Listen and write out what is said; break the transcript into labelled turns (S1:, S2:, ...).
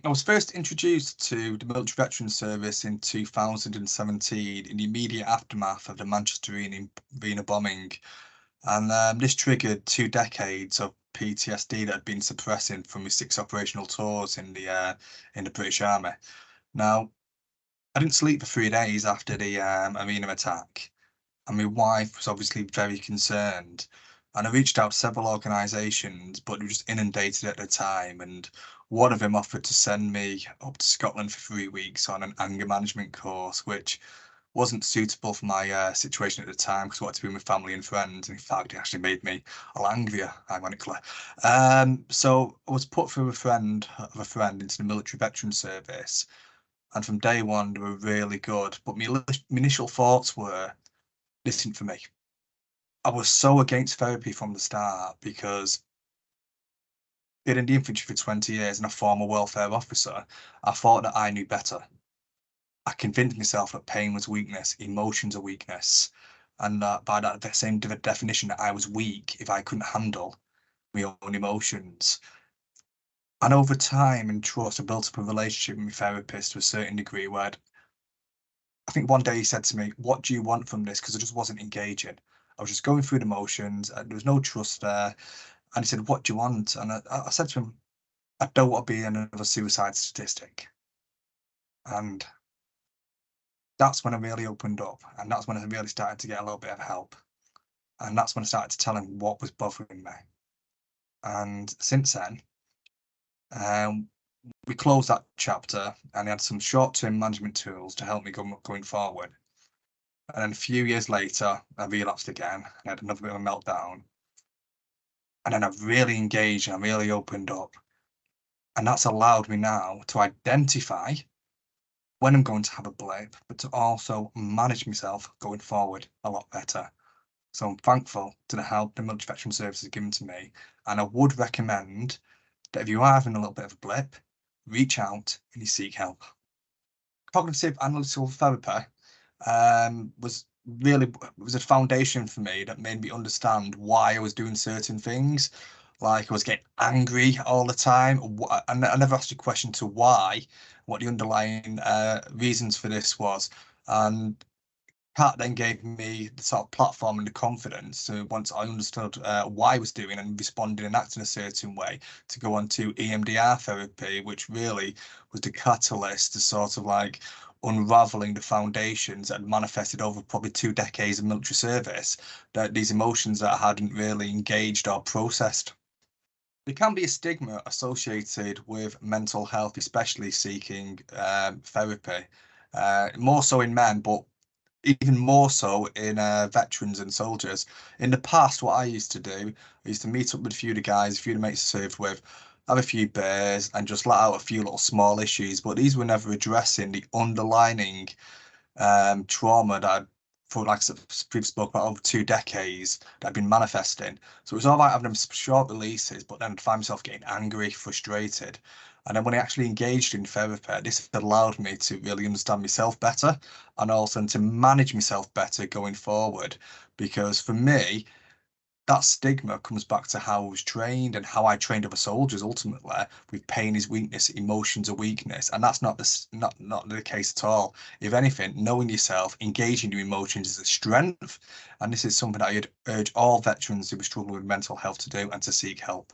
S1: I was first introduced to the military veterans service in 2017 in the immediate aftermath of the Manchester Arena bombing, and this triggered 2 decades of PTSD that had been suppressing from my 6 operational tours in the British Army. Now, I didn't sleep for 3 days after the arena attack, and my wife was obviously very concerned. And I reached out to several organisations, but they were just inundated at the time. And one of them offered to send me up to Scotland for 3 weeks on an anger management course, which wasn't suitable for my situation at the time because I wanted to be with family and friends. And in fact, it actually made me a lot angrier, ironically. So I was put through a friend of a friend into the military veteran service. And from day one, they were really good. But my initial thoughts were, listen for me. I was so against therapy from the start because being in the infantry for 20 years and a former welfare officer, I thought that I knew better. I convinced myself that pain was weakness, emotions are weakness, and that by that same definition that I was weak if I couldn't handle my own emotions. And over time and trust, I built up a relationship with my therapist to a certain degree where I think one day he said to me, "What do you want from this?" Because I just wasn't engaging. I was just going through the motions, and there was no trust there. And he said, "What do you want?" And I said to him, "I don't want to be another suicide statistic." And that's when I really opened up, and that's when I really started to get a little bit of help. And that's when I started to tell him what was bothering me. And since then, um, we closed that chapter, and he had some short-term management tools to help me going forward. And then a few years later, I relapsed again. I had another bit of a meltdown. And then I've really engaged and I really opened up. And that's allowed me now to identify when I'm going to have a blip, but to also manage myself going forward a lot better. So I'm thankful to the help the military veteran service has given to me. And I would recommend that if you are having a little bit of a blip, reach out and you seek help. Cognitive analytical therapy was a foundation for me that made me understand why I was doing certain things. Like I was getting angry all the time. I never asked a question to why, what the underlying reasons for this was. And Pat then gave me the sort of platform and the confidence to, once I understood why I was doing and responding and acting a certain way, to go on to EMDR therapy, which really was the catalyst to sort of like unraveling the foundations that had manifested over probably 2 decades of military service, that these emotions that I hadn't really engaged or processed. There can be a stigma associated with mental health, especially seeking therapy, more so in men, but even more so in veterans and soldiers. In the past, what I used to do, I used to meet up with a few of the guys, a few of the mates I served with, have a few beers and just let out a few little small issues, but these were never addressing the underlining trauma that I'd, for like previously spoke about, over 2 decades that had been manifesting. So it was all right having them short releases, but then I'd find myself getting angry, frustrated. And then when I actually engaged in therapy, this allowed me to really understand myself better and also to manage myself better going forward. Because for me, that stigma comes back to how I was trained and how I trained other soldiers ultimately, with pain is weakness, emotions are weakness. And that's not the case at all. If anything, knowing yourself, engaging your emotions is a strength. And this is something that I'd urge all veterans who are struggling with mental health to do and to seek help.